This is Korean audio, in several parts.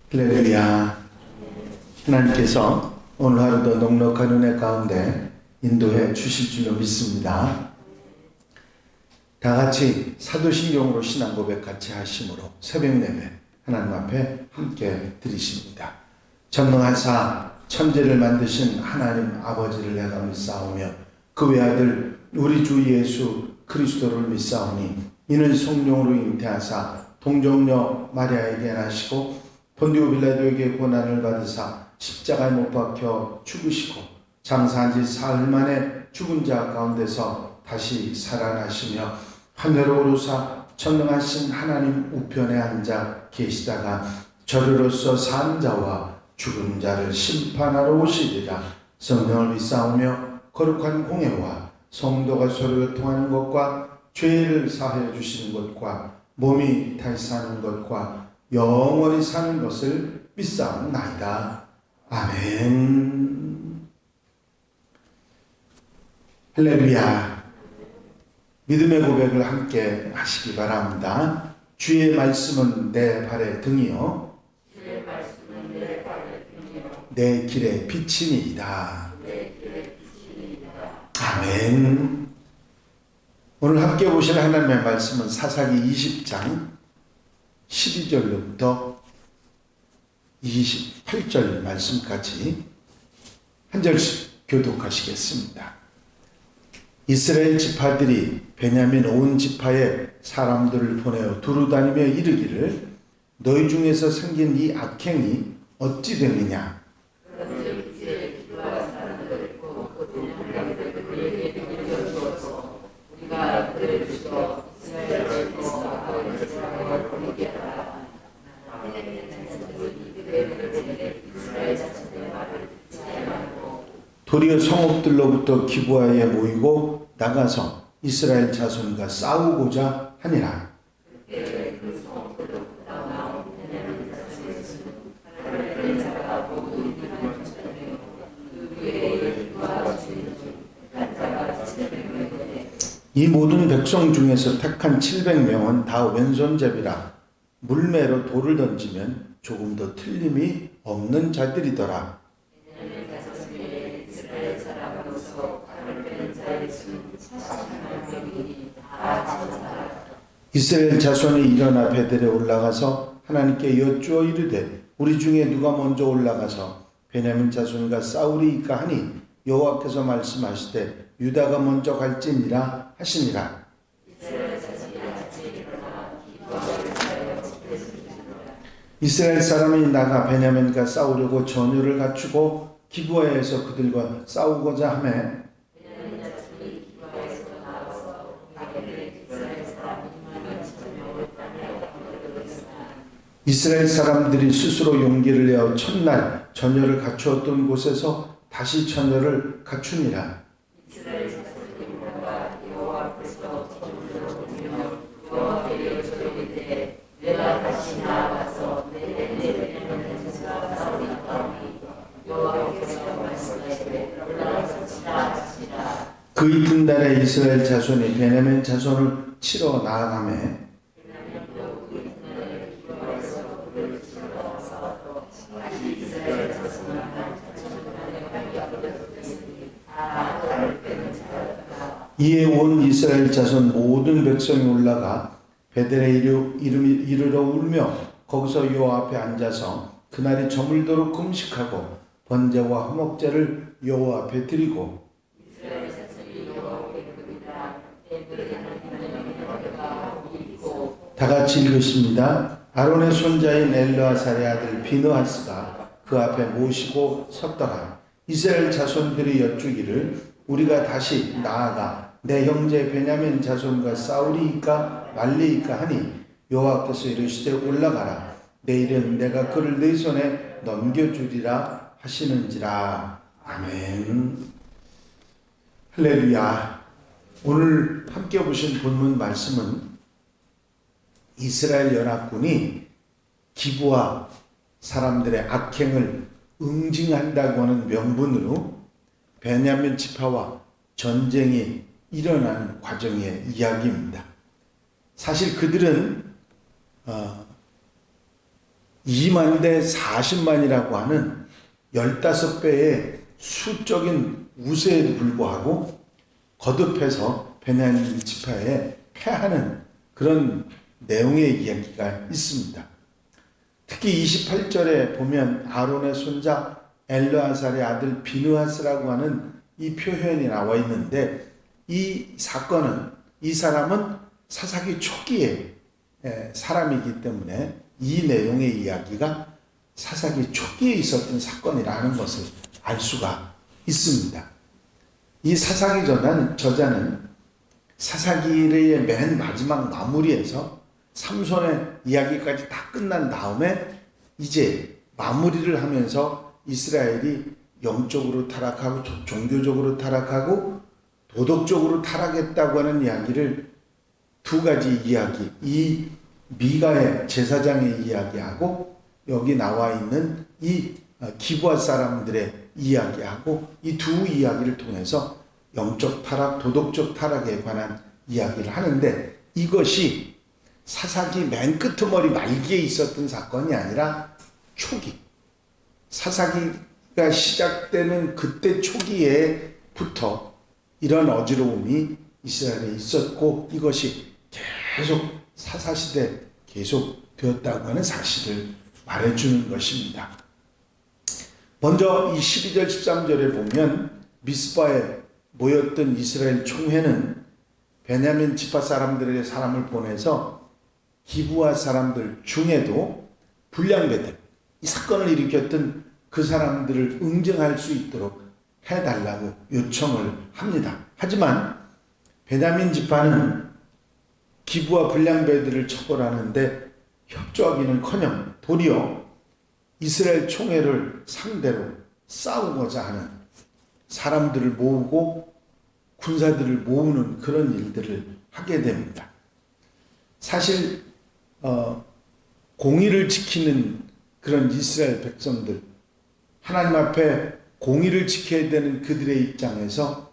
할렐루야. 하나님께서 오늘 하루도 넉넉한 은혜 가운데 인도해 주실 줄로 믿습니다. 다 같이 사도신경으로 신앙 고백 같이 하심으로 새벽 예배 하나님 앞에 함께 드리십니다. 전능하사 천지를 만드신 하나님 아버지를 내가 믿사오며 그 외아들 우리 주 예수 그리스도를 믿사오니 이는 성령으로 잉태하사 동정녀 마리아에게 나시고 본디오 빌라도에게 고난을 받으사 십자가에 못 박혀 죽으시고 장사한 지 사흘 만에 죽은 자 가운데서 다시 살아나시며 하늘로 오르사 전능하신 하나님 우편에 앉아 계시다가 저리로서 산 자와 죽은 자를 심판하러 오시리라. 성령을 믿사오며 거룩한 공예와 성도가 서로 교통하는 것과 죄를 사하여 주시는 것과 몸이 다시 사는 것과 영원히 사는 것을 믿사옵나이다. 아멘. 할렐루야. 믿음의 고백을 함께 하시기 바랍니다. 주의 말씀은 내 발의 등이요 내 길의 빛이니이다. 아멘. 오늘 함께 보실 하나님의 말씀은 사사기 20장 12절로부터 28절 말씀까지 한 절씩 교독하시겠습니다. 이스라엘 지파들이 베냐민 온 지파에 사람들을 보내어 두루다니며 이르기를 너희 중에서 생긴 이 악행이 어찌 되느냐. 도리어 성읍들로부터 기브아에 모이고 나가서 이스라엘 자손과 싸우고자 하니라. 이 모든 백성 중에서 택한 700명은 다 왼손잡이라 물매로 돌을 던지면 조금 더 틀림이 없는 자들이더라. 이스라엘 자손이 일어나 베델에 올라가서 하나님께 여쭈어 이르되 우리 중에 누가 먼저 올라가서 베냐민 자손과 싸우리이까 하니 여호와께서 말씀하시되 유다가 먼저 갈지니라 하시니라. 이스라엘 사람이 나가 베냐민과 싸우려고 전율을 갖추고 기브아에서 그들과 싸우고자 하매 이스라엘 사람들이 스스로 용기를 내어 첫날 전열을 갖추었던 곳에서 다시 전열을 갖추니라. 그 이튿날에 이스라엘 자손이 베냐민 자손을 치러 나아가매 이에 온 이스라엘 자손 모든 백성이 올라가 베델에 이르러 울며 거기서 여호와 앞에 앉아서 그날이 저물도록 금식하고 번제와 화목제를 여호와 앞에 드리고 다 같이 읽으십니다. 아론의 손자인 엘르아살의 아들 비느하스가 그 앞에 모시고 섰다가 이스라엘 자손들이 여쭈기를 우리가 다시 나아가 내 형제 베냐민 자손과 싸우리이까 말리이까 하니 여호와께서 이르시되 올라가라. 내일은 내가 그를 네 손에 넘겨주리라 하시는지라. 아멘. 할렐루야. 오늘 함께 보신 본문 말씀은 이스라엘 연합군이 기브아 사람들의 악행을 응징한다고 하는 명분으로 베냐민 지파와 전쟁이 일어나는 과정의 이야기입니다. 사실 그들은 2만 대 40만이라고 하는 15배의 수적인 우세에도 불구하고 거듭해서 베냐민 지파에 패하는 그런 내용의 이야기가 있습니다. 특히 28절에 보면 아론의 손자 엘르아살의 아들 비느하스라고 하는 이 표현이 나와 있는데, 이 사건은, 이 사람은 사사기 초기의 사람이기 때문에 이 내용의 이야기가 사사기 초기에 있었던 사건이라는 것을 알 수가 있습니다. 이 사사기 저자는 사사기의 맨 마지막 마무리에서 삼손의 이야기까지 다 끝난 다음에 이제 마무리를 하면서 이스라엘이 영적으로 타락하고 종교적으로 타락하고 도덕적으로 타락했다고 하는 이야기를 두 가지 이야기, 이 미가의 제사장의 이야기하고 여기 나와 있는 이 기브아 사람들의 이야기하고 이 두 이야기를 통해서 영적 타락, 도덕적 타락에 관한 이야기를 하는데, 이것이 사사기 맨 끄트머리 말기에 있었던 사건이 아니라 초기, 사사기가 시작되는 그때 초기에부터 이런 어지러움이 이스라엘에 있었고, 이것이 계속 사사시대 계속 되었다고 하는 사실을 말해주는 것입니다. 먼저 이 12절 13절에 보면 미스바에 모였던 이스라엘 총회는 베냐민 지파 사람들에게 사람을 보내서 기브아 사람들 중에도 불량배들, 이 사건을 일으켰던 그 사람들을 응징할 수 있도록 해달라고 요청을 합니다. 하지만 베냐민 지파는 기브아 불량배들을 처벌하는데 협조하기는커녕 도리어 이스라엘 총회를 상대로 싸우고자 하는, 사람들을 모으고 군사들을 모으는 그런 일들을 하게 됩니다. 사실 공의를 지키는 그런 이스라엘 백성들, 하나님 앞에 공의를 지켜야 되는 그들의 입장에서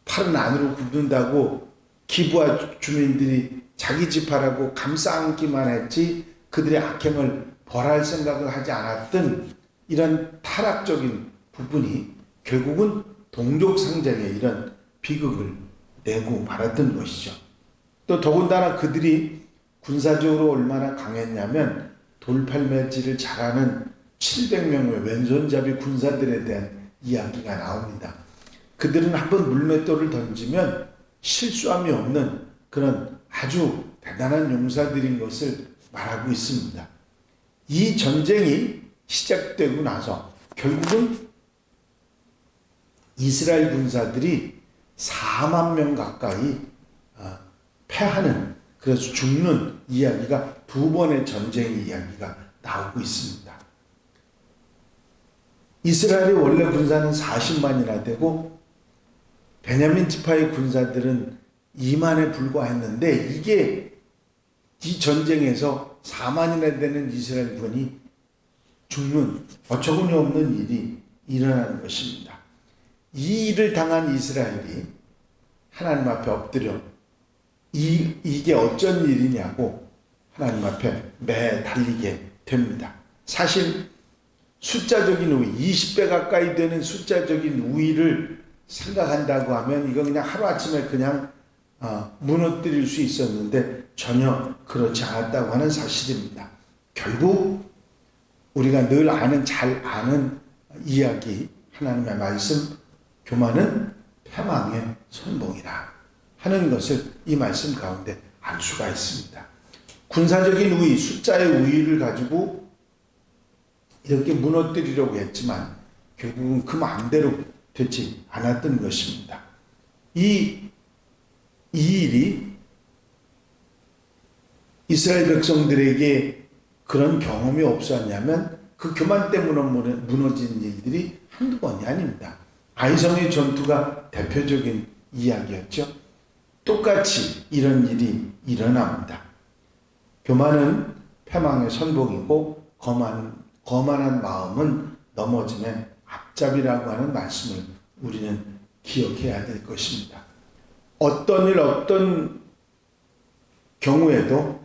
팔은 안으로 굽는다고 기브아 주민들이 자기 지파라고 감싸 안기만 했지 그들의 악행을 벌할 생각을 하지 않았던 이런 타락적인 부분이 결국은 동족상쟁의 이런 비극을 내고 말았던 것이죠. 또 더군다나 그들이 군사적으로 얼마나 강했냐면 돌팔매질을 잘하는 700명의 왼손잡이 군사들에 대한 이야기가 나옵니다. 그들은 한번 물맷돌을 던지면 실수함이 없는 그런 아주 대단한 용사들인 것을 말하고 있습니다. 이 전쟁이 시작되고 나서 결국은 이스라엘 군사들이 4만 명 가까이 패하는, 그래서 죽는 이야기가 두 번의 전쟁 이야기가 나오고 있습니다. 이스라엘의 원래 군사는 40만이나 되고 베냐민 지파의 군사들은 2만에 불과했는데, 이게 이 전쟁에서 4만이나 되는 이스라엘군이 죽는 어처구니 없는 일이 일어나는 것입니다. 이 일을 당한 이스라엘이 하나님 앞에 엎드려 이게 어쩐 일이냐고 하나님 앞에 매달리게 됩니다. 사실 숫자적인 우위, 20배 가까이 되는 숫자적인 우위를 생각한다고 하면 이거 그냥 하루아침에 그냥 무너뜨릴 수 있었는데 전혀 그렇지 않았다고 하는 사실입니다. 결국 우리가 늘 잘 아는 이야기, 하나님의 말씀, 교만은 패망의 선봉이라 하는 것을 이 말씀 가운데 알 수가 있습니다. 군사적인 우위, 숫자의 우위를 가지고 이렇게 무너뜨리려고 했지만 결국은 그 마음대로 되지 않았던 것입니다. 이 일이 이스라엘 백성들에게 그런 경험이 없었냐면 그 교만 때문에 무너진 일들이 한두 번이 아닙니다. 아이성의 전투가 대표적인 이야기였죠. 똑같이 이런 일이 일어납니다. 교만은 패망의 선봉이고 거만한 마음은 넘어짐의 앞잡이라고 하는 말씀을 우리는 기억해야 될 것입니다. 어떤 경우에도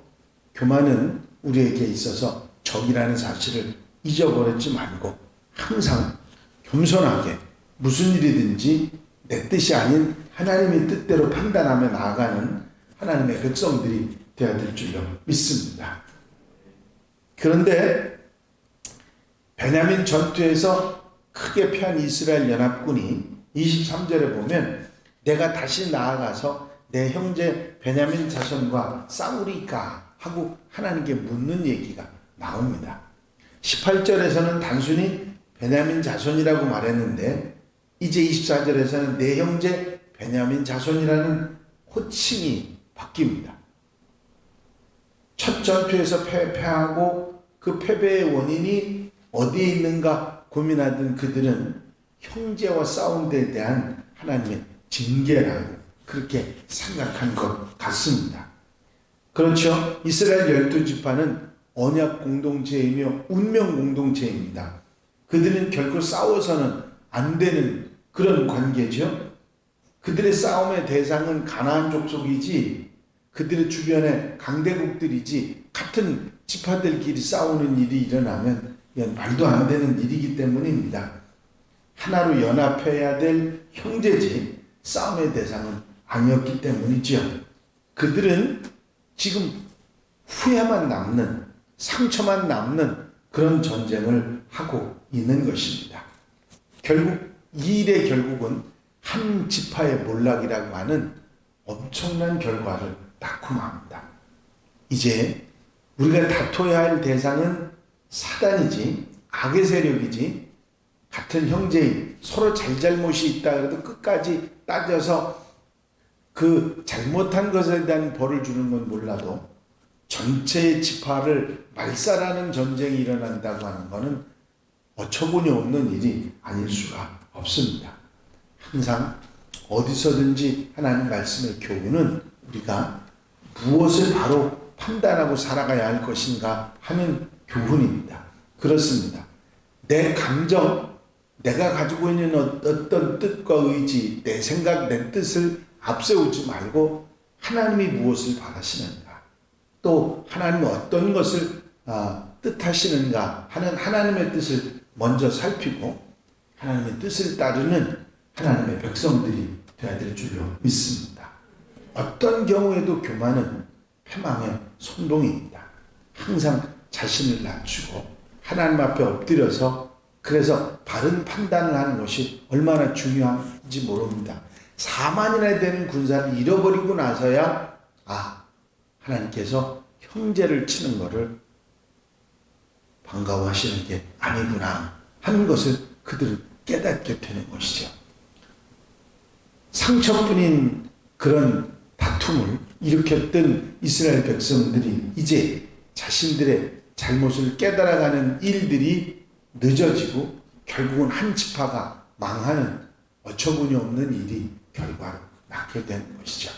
교만은 우리에게 있어서 적이라는 사실을 잊어버리지 말고 항상 겸손하게 무슨 일이든지 내 뜻이 아닌 하나님의 뜻대로 판단하며 나아가는 하나님의 백성들이 되어야 될 줄로 믿습니다. 그런데 베냐민 전투에서 크게 패한 이스라엘 연합군이 23절에 보면 내가 다시 나아가서 내 형제 베냐민 자손과 싸우리까 하고 하나님께 묻는 얘기가 나옵니다. 18절에서는 단순히 베냐민 자손이라고 말했는데 이제 24절에서는 내 형제 베냐민 자손이라는 호칭이 바뀝니다. 첫 전투에서 패하고 그 패배의 원인이 어디에 있는가 고민하던 그들은 형제와 싸운 데에 대한 하나님의 징계라고 그렇게 생각한 것 같습니다. 그렇죠. 이스라엘 12지파는 언약 공동체이며 운명 공동체입니다. 그들은 결코 싸워서는 안 되는 그런 관계죠. 그들의 싸움의 대상은 가나안 족속이지 그들의 주변에 강대국들이지 같은 지파들끼리 싸우는 일이 일어나면 이건 말도 안 되는 일이기 때문입니다. 하나로 연합해야 될 형제지 싸움의 대상은 아니었기 때문이죠. 그들은 지금 후회만 남는 상처만 남는 그런 전쟁을 하고 있는 것입니다. 결국 이 일의 결국은 한 지파의 몰락이라고 하는 엄청난 결과를 낳고 맙니다. 이제 우리가 다퉈야 할 대상은 사단이지 악의 세력이지 같은 형제인 서로 잘잘못이 있다 그래도 끝까지 따져서 그 잘못한 것에 대한 벌을 주는 건 몰라도 전체의 지파를 말살하는 전쟁이 일어난다고 하는 것은 어처구니 없는 일이 아닐 수가 없습니다. 항상 어디서든지 하나님 말씀의 교훈은 우리가 무엇을 바로 판단하고 살아가야 할 것인가 하는 교훈입니다. 그렇습니다. 내 감정, 내가 가지고 있는 어떤 뜻과 의지, 내 생각, 내 뜻을 앞세우지 말고 하나님이 무엇을 바라시는가, 또 하나님이 어떤 것을 뜻하시는가 하는 하나님의 뜻을 먼저 살피고 하나님의 뜻을 따르는 하나님의 백성들이 되어야 될 줄로 믿습니다. 어떤 경우에도 교만은 패망의 선동입니다. 항상 자신을 낮추고 하나님 앞에 엎드려서 그래서 바른 판단을 하는 것이 얼마나 중요한지 모릅니다. 4만이나 되는 군사를 잃어버리고 나서야 하나님께서 형제를 치는 것을 반가워하시는 게 아니구나 하는 것을 그들은 깨닫게 되는 것이죠. 상처뿐인 그런 다툼을 일으켰던 이스라엘 백성들이 이제 자신들의 잘못을 깨달아가는 일들이 늦어지고 결국은 한 지파가 망하는 어처구니 없는 일이 결과로 낳게 되는 것이죠.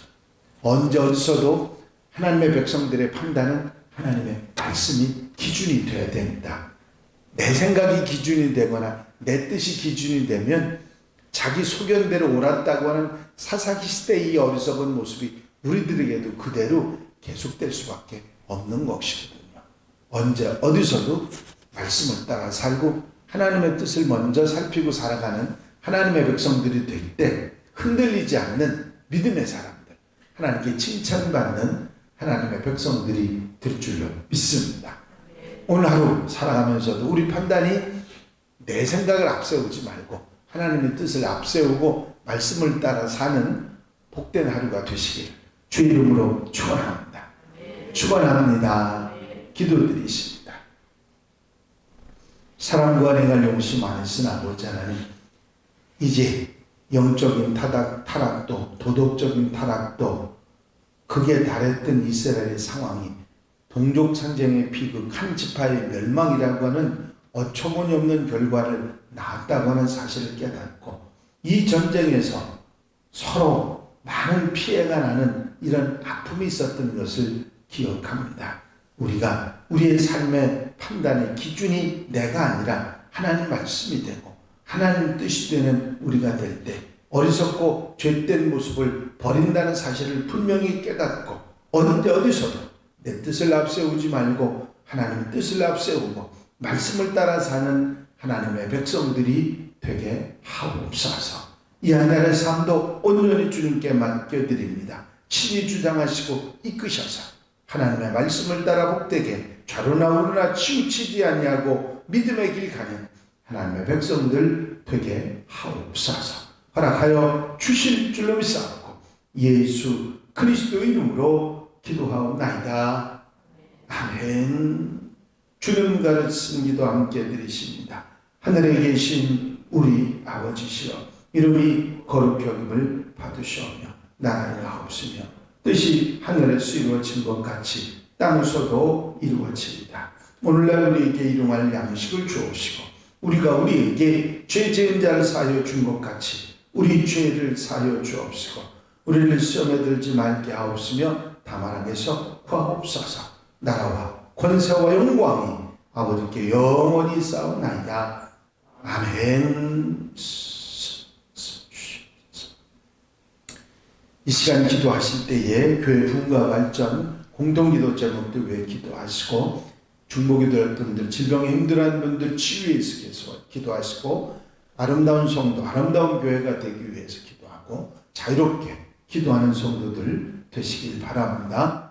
언제 어디서도 하나님의 백성들의 판단은 하나님의 말씀이 기준이 되어야 됩니다. 내 생각이 기준이 되거나 내 뜻이 기준이 되면 자기 소견대로 옳았다고 하는 사사기 시대의 이 어리석은 모습이 우리들에게도 그대로 계속될 수밖에 없는 것이거든요. 언제 어디서도 말씀을 따라 살고 하나님의 뜻을 먼저 살피고 살아가는 하나님의 백성들이 될 때 흔들리지 않는 믿음의 사람들, 하나님께 칭찬받는 하나님의 백성들이 될 줄로 믿습니다. 오늘 하루 살아가면서도 우리 판단이 내 생각을 앞세우지 말고 하나님의 뜻을 앞세우고 말씀을 따라 사는 복된 하루가 되시길 주 이름으로 축원합니다. 축원합니다. 기도드리십니다. 사람과 내가 용심 안 했으나 아버지 하나님, 이제 영적인 타락도 도덕적인 타락도 극에 달했던 이스라엘의 상황이 동족산쟁의 비극, 한 지파의 멸망이라고 하는 어처구니 없는 결과를 낳았다고 하는 사실을 깨닫고 이 전쟁에서 서로 많은 피해가 나는 이런 아픔이 있었던 것을 기억합니다. 우리가 우리의 삶의 판단의 기준이 내가 아니라 하나님 말씀이 되고 하나님 뜻이 되는 우리가 될 때 어리석고 죄된 모습을 버린다는 사실을 분명히 깨닫고 언제 어디서도 내 뜻을 앞세우지 말고 하나님의 뜻을 앞세우고 말씀을 따라 사는 하나님의 백성들이 되게 하옵소서. 이 한 달의 삶도 온전히 주님께 맡겨드립니다. 친히 주장하시고 이끄셔서 하나님의 말씀을 따라 복되게 좌로나 우로나 치우치지 아니하고 믿음의 길 가는 하나님의 백성들 되게 하옵소서. 허락하여 주실 줄로 믿사옵고 예수 그리스도의 이름으로 기도하옵나이다. 아멘. 주님 가르치신 기도 함께 드리십니다. 하늘에 계신 우리 아버지시여, 이름이 거룩히 여김을 받으시오며 나라를 하옵시며 뜻이 하늘에서 이루어진 것 같이 땅에서도 이루어지리다. 오늘날 우리에게 일용할 양식을 주옵시고 우리가 우리에게 죄 지은 자를 사하여 준 것 같이 우리 죄를 사하여 주옵시고 우리를 시험에 들지 말게 하옵시며 다만 악에서 구하옵소서. 나라와 권세와 영광이 아버지께 영원히 쌓옵나이다. 아멘. 이 시간 기도하실 때에 교회 부흥과 발전, 공동기도 제목들 위해 기도하시고, 중보기도할 분들, 질병에 힘들어하는 분들 치유에 있어서 기도하시고, 아름다운 성도, 아름다운 교회가 되기 위해서 기도하고, 자유롭게 기도하는 성도들 되시길 바랍니다.